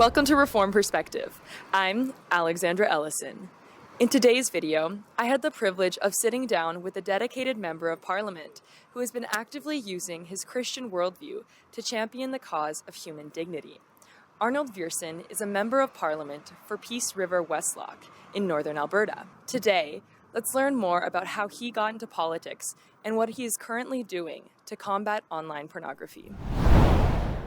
Welcome to Reform Perspective. I'm Alexandra Ellison. In today's video, I had the privilege of sitting down with a dedicated member of Parliament who has been actively using his Christian worldview to champion the cause of human dignity. Arnold Viersen is a member of Parliament for Peace River-Westlock in northern Alberta. Today, let's learn more about how he got into politics and what he is currently doing to combat online pornography.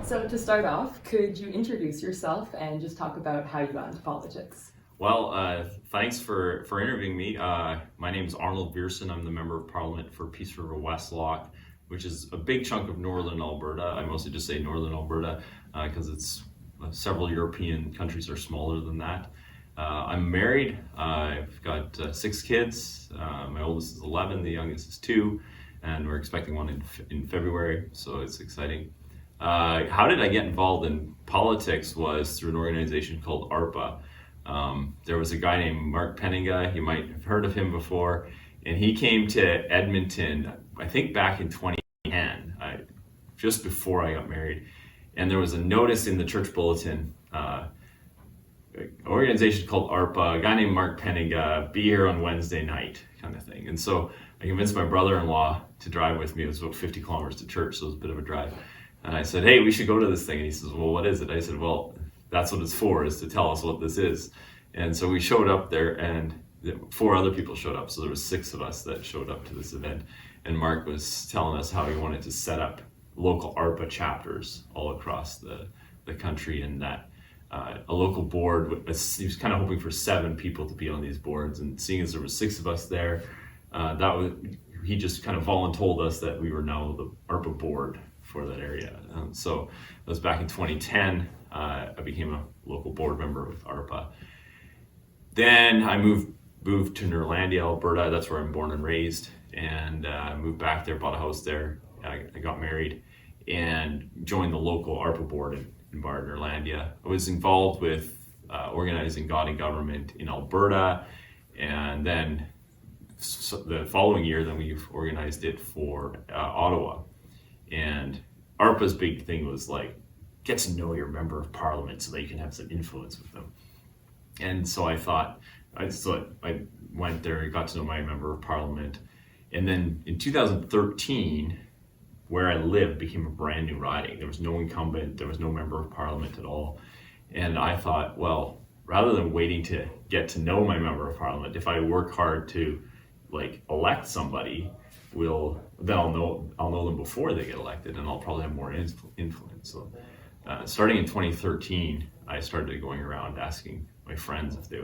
So to start off, could you introduce yourself and just talk about how you got into politics? Well, thanks for interviewing me. My name is Arnold Viersen. I'm the Member of Parliament for Peace River-Westlock, which is a big chunk of northern Alberta. I mostly just say northern Alberta because it's several European countries are smaller than that. I'm married. I've got 6 kids. My oldest is 11, the youngest is 2, and we're expecting one in February, so it's exciting. How did I get involved in politics was through an organization called ARPA. There was a guy named Mark Penninga, you might have heard of him before, and he came to Edmonton, I think back in 2010, just before I got married, and there was a notice in the church bulletin, an organization called ARPA, a guy named Mark Penninga, be here on Wednesday night, kind of thing. And so I convinced my brother-in-law to drive with me. It was about 50 kilometers to church, so it was a bit of a drive. And I said, hey, we should go to this thing. And he says, well, what is it? I said, well, that's what it's for, is to tell us what this is. And so we showed up there, and 4 other people showed up. So there was 6 of us that showed up to this event. And Mark was telling us how he wanted to set up local ARPA chapters all across the country, and that a local board, he was kind of hoping for 7 people to be on these boards. And seeing as there were 6 of us there, he just kind of voluntold us that we were now the ARPA board for that area. So it was back in 2010. I became a local board member with ARPA. Then I moved to Nerlandia, Alberta. That's where I'm born and raised, and moved back there, bought a house there. I got married and joined the local ARPA board in Nerlandia. I was involved with organizing God and Government in Alberta, and then the following year, then we've organized it for Ottawa. And ARPA's big thing was like, get to know your member of Parliament so that you can have some influence with them. And so I went there, got to know my member of Parliament. And then in 2013, where I lived became a brand new riding. There was no incumbent, there was no member of Parliament at all. And I thought, well, rather than waiting to get to know my member of Parliament, if I work hard to elect somebody, then I'll know them before they get elected, and I'll probably have more influence. So starting in 2013, I started going around asking my friends if they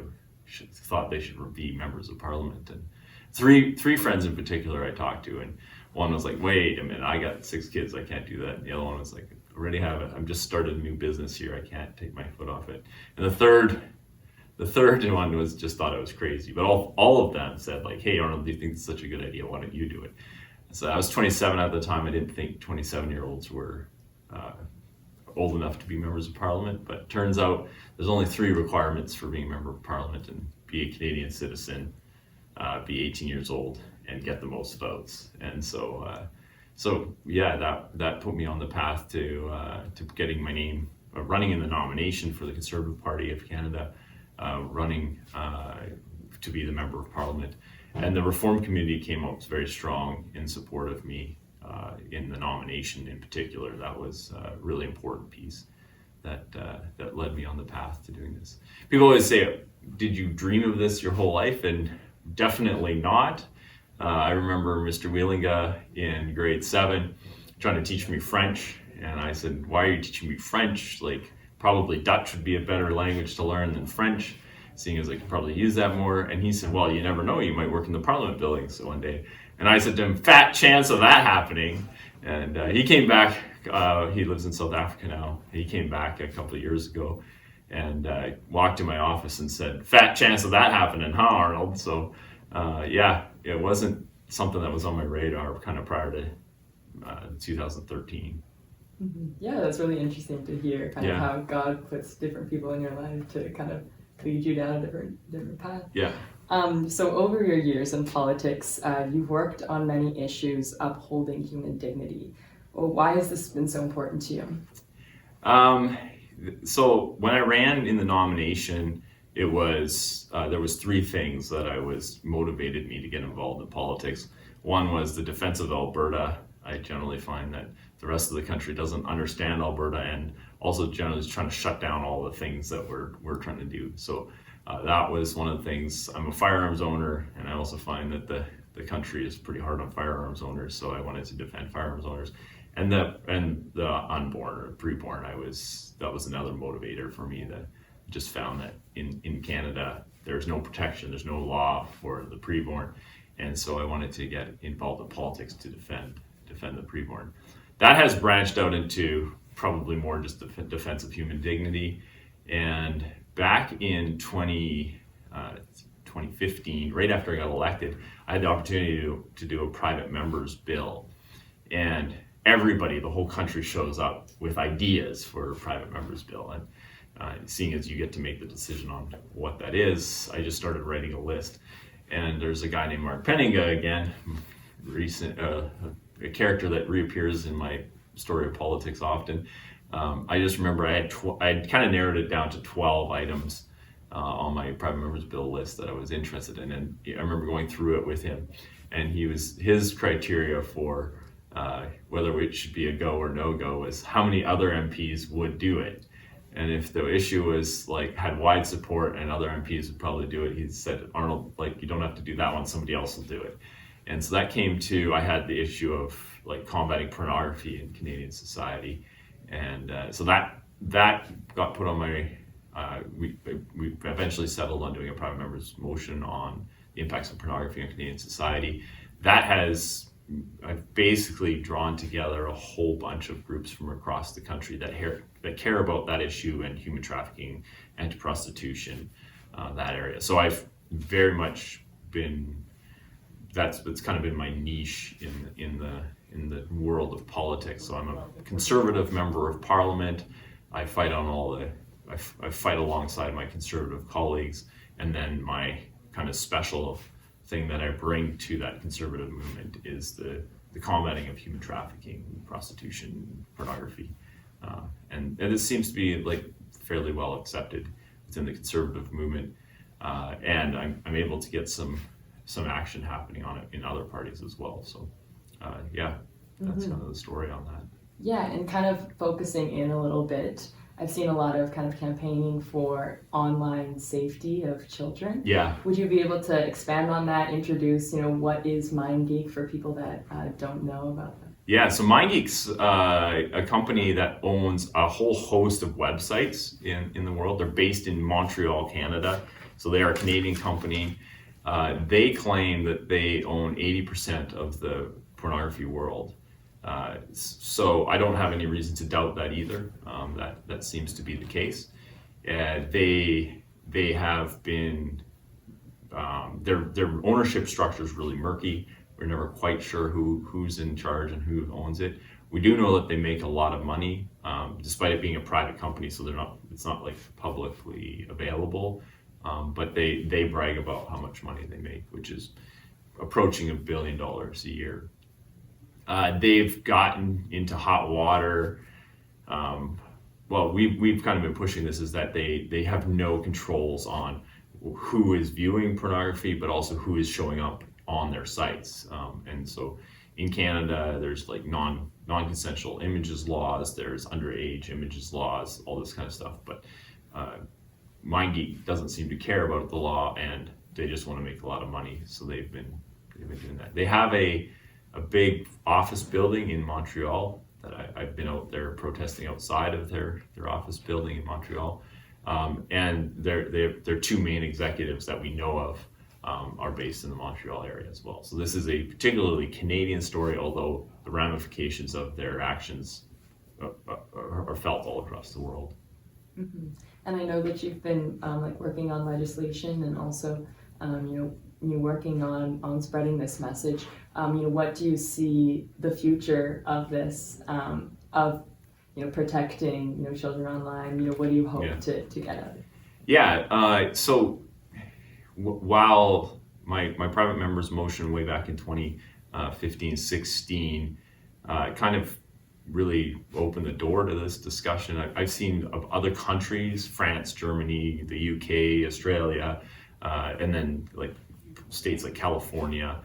thought they should be members of Parliament. And three friends in particular I talked to, and one was like, wait a minute, I got 6 kids, I can't do that. And the other one was like, I already have it, I'm just started a new business here, I can't take my foot off it. And the third one was just thought I was crazy. But all of them said like, hey Arnold, do you think it's such a good idea? Why don't you do it? So I was 27 at the time. I didn't think 27-year-olds were old enough to be members of Parliament, but turns out there's only 3 requirements for being a member of Parliament: and be a Canadian citizen, be 18 years old, and get the most votes. And so yeah, that put me on the path to getting my name, running in the nomination for the Conservative Party of Canada, running to be the member of Parliament. And the Reform community came out very strong in support of me in the nomination in particular. That was a really important piece that led me on the path to doing this. People always say, did you dream of this your whole life? And definitely not. I remember Mr. Wheelinga in grade 7 trying to teach me French. And I said, why are you teaching me French? Probably Dutch would be a better language to learn than French, seeing as I could probably use that more. And he said, well, you never know, you might work in the Parliament buildings one day. And I said to him, fat chance of that happening. And he came back, he lives in South Africa now. He came back a couple of years ago and walked in my office and said, fat chance of that happening, huh, Arnold? So yeah, it wasn't something that was on my radar kind of prior to 2013. Mm-hmm. Yeah, that's really interesting to hear kind of how God puts different people in your life to kind of lead you down a different path. Yeah. So over your years in politics, you've worked on many issues upholding human dignity. Well, why has this been so important to you? So when I ran in the nomination, it was there was three things that motivated me to get involved in politics. One was the defense of Alberta. I generally find that the rest of the country doesn't understand Alberta, and also generally is trying to shut down all the things that we're trying to do. So that was one of the things. I'm a firearms owner, and I also find that the country is pretty hard on firearms owners. So I wanted to defend firearms owners, and the unborn or preborn. That was another motivator for me. That just found that in Canada there's no protection, there's no law for the preborn, and so I wanted to get involved in politics to defend the preborn. That has branched out into probably more just the defense of human dignity. And back in 2015, right after I got elected, I had the opportunity to do a private member's bill. And everybody, the whole country shows up with ideas for a private member's bill. And seeing as you get to make the decision on what that is, I just started writing a list. And there's a guy named Mark Penninga, again, a character that reappears in my story of politics often. I just remember I had kind of narrowed it down to 12 items on my private members bill list that I was interested in, and I remember going through it with him, and his criteria for whether it should be a go or no go was how many other MPs would do it. And if the issue was had wide support and other MPs would probably do it, he said, Arnold, you don't have to do that one, somebody else will do it. And so that came to, I had the issue of combating pornography in Canadian society. And so that got put on my, we eventually settled on doing a private member's motion on the impacts of pornography on Canadian society. I've basically drawn together a whole bunch of groups from across the country that care about that issue and human trafficking, anti-prostitution, that area. So I've very much been, that's kind of been my niche in the world of politics. So I'm a conservative member of parliament. I fight on I fight alongside my conservative colleagues, and then my kind of special thing that I bring to that conservative movement is the combating of human trafficking, prostitution, pornography, and it seems to be fairly well accepted within the conservative movement, and I'm able to get some action happening on it in other parties as well. So that's kind of the story on that. Yeah, and kind of focusing in a little bit, I've seen a lot of kind of campaigning for online safety of children. Yeah. Would you be able to expand on that, introduce, what is MindGeek for people that don't know about that? Yeah, so MindGeek's a company that owns a whole host of websites in the world. They're based in Montreal, Canada. So they are a Canadian company. They claim that they own 80% of the pornography world. So I don't have any reason to doubt that either. That seems to be the case. They have been, their ownership structure is really murky. We're never quite sure who's in charge and who owns it. We do know that they make a lot of money, despite it being a private company, so it's not publicly available. But they brag about how much money they make, which is approaching $1 billion a year. They've gotten into hot water. We've kind of been pushing this, is that they have no controls on who is viewing pornography, but also who is showing up on their sites. And so in Canada, there's non-consensual images laws, there's underage images laws, all this kind of stuff. But MindGeek doesn't seem to care about the law, and they just want to make a lot of money. So they've been doing that. They have a big office building in Montreal that I've been out there protesting outside of their office building in Montreal. And their two main executives that we know of are based in the Montreal area as well. So this is a particularly Canadian story, although the ramifications of their actions are felt all across the world. Mm-hmm. And I know that you've been working on legislation, and also you're working on spreading this message. What do you see the future of this, of protecting children online? What do you hope to get out of it? Yeah. So while my private members motion way back in 2015-16 kind of really opened the door to this discussion. I've seen of other countries, France, Germany, the UK, Australia, and then like states like California,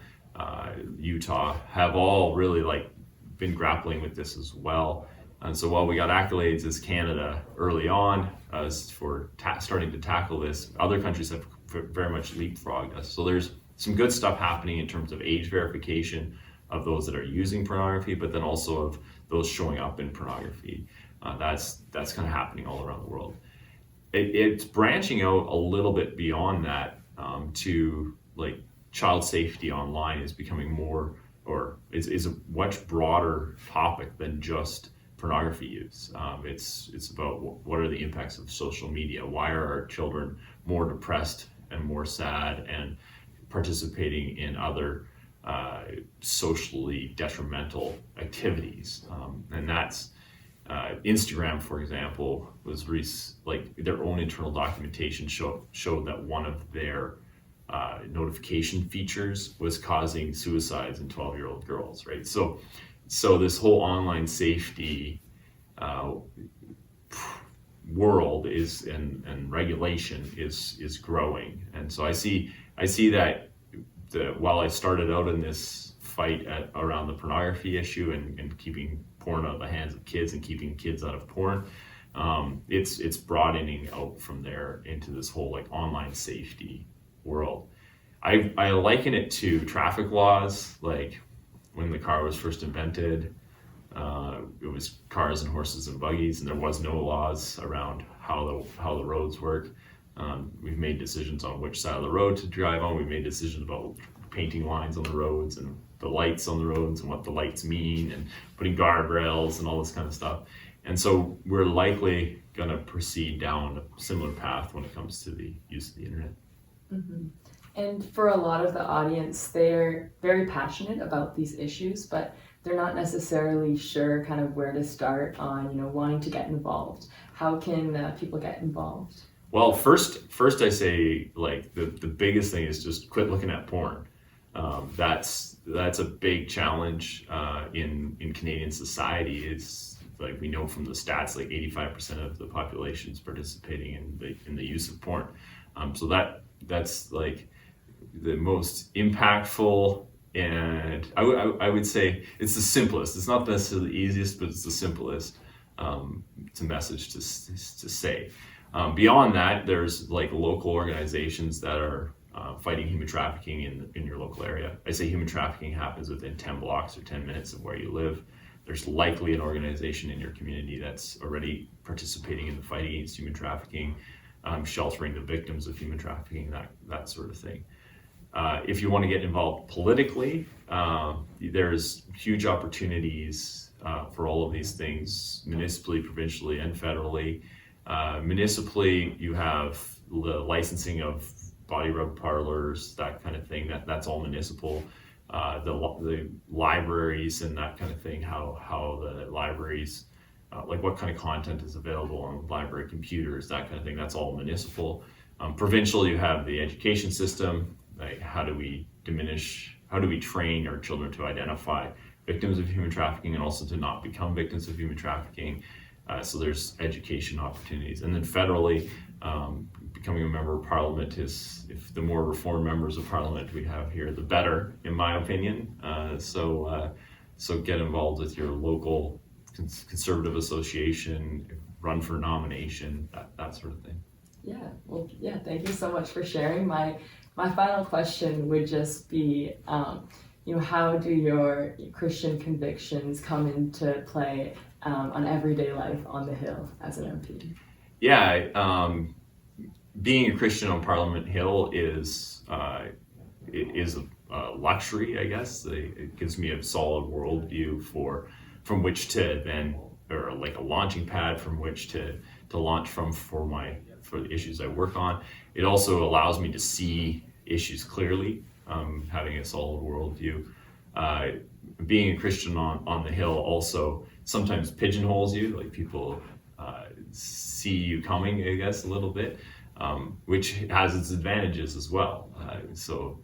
Utah, have all really like been grappling with this as well. And so while we got accolades as Canada early on as for starting to tackle this, other countries have very much leapfrogged us. So there's some good stuff happening in terms of age verification of those that are using pornography, but then also of those showing up in pornography. That's kind of happening all around the world. It's branching out a little bit beyond that to like child safety online is becoming more, or is a much broader topic than just pornography use. It's about what are the impacts of social media? Why are our children more depressed and more sad and participating in other socially detrimental activities? And that's Instagram, for example, was like their own internal documentation showed that one of their notification features was causing suicides in 12-year-old girls, right? So this whole online safety world is and regulation is growing, and so I see that while I started out in this fight around the pornography issue and keeping porn out of the hands of kids and keeping kids out of porn, it's broadening out from there into this whole like online safety world. I liken it to traffic laws, like when the car was first invented. It was cars and horses and buggies, and there was no laws around how the roads work. We've made decisions on which side of the road to drive on. We've made decisions about painting lines on the roads and the lights on the roads and what the lights mean and putting guardrails and all this kind of stuff. And so we're likely going to proceed down a similar path when it comes to the use of the internet. Mm-hmm. And for a lot of the audience, they're very passionate about these issues, but they're not necessarily sure kind of where to start on, wanting to get involved. How can people get involved? Well, first I say like the biggest thing is just quit looking at porn. That's a big challenge in Canadian society. It's like we know from the stats, like 85% of the population is participating in the use of porn. So that's like the most impactful, and I would say it's the simplest. It's not necessarily the easiest, but it's the simplest. It's a message to say. Beyond that, there's like local organizations that are fighting human trafficking in your local area. I say human trafficking happens within 10 blocks or 10 minutes of where you live. There's likely an organization in your community that's already participating in the fight against human trafficking, sheltering the victims of human trafficking, that sort of thing. If you want to get involved politically, there's huge opportunities for all of these things, municipally, provincially, and federally. Municipally, you have the licensing of body rub parlors, that kind of thing. That's all municipal. The libraries and that kind of thing. How the libraries, like what kind of content is available on library computers, that kind of thing. That's all municipal. Provincial, you have the education system. Like how do we train our children to identify victims of human trafficking and also to not become victims of human trafficking? So there's education opportunities. And then federally, becoming a member of parliament if the more reformed members of parliament we have here, the better, in my opinion. So get involved with your local conservative association, run for nomination, that sort of thing. Yeah, thank you so much for sharing. My final question would just be, how do your Christian convictions come into play on everyday life on the Hill as an MP? Yeah, being a Christian on Parliament Hill is a luxury, I guess. It gives me a solid worldview from which to then, or like a launching pad from which to launch from for the issues I work on. It also allows me to see issues clearly, having a solid worldview. Being a Christian on the Hill also sometimes pigeonholes you, like people see you coming, I guess, a little bit, which has its advantages as well. So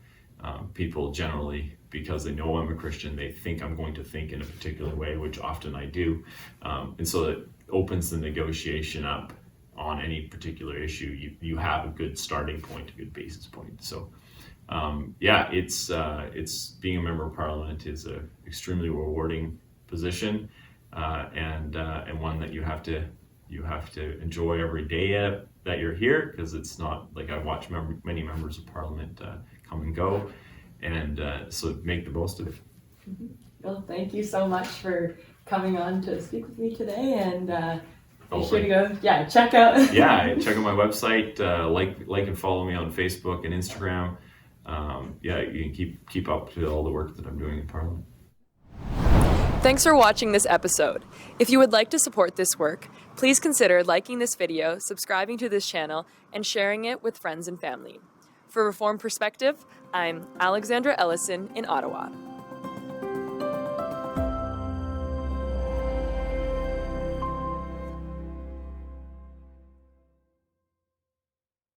people generally because they know I'm a Christian. They think I'm going to think in a particular way, which often I do. And so it opens the negotiation up on any particular issue. You have a good starting point, a good basis point. So it's being a member of Parliament is a extremely rewarding position, and one that you have to enjoy every day that you're here, because it's not like I watch many members of Parliament come and go, and so make the most of it. Well, thank you so much for coming on to speak with me today, and be sure to go check out check out my website, like and follow me on Facebook and Instagram. You can keep up to all the work that I'm doing in Parliament. Thanks for watching this episode. If you would like to support this work, please consider liking this video, subscribing to this channel, and sharing it with friends and family. For Reformed Perspective, I'm Alexandra Ellison in Ottawa.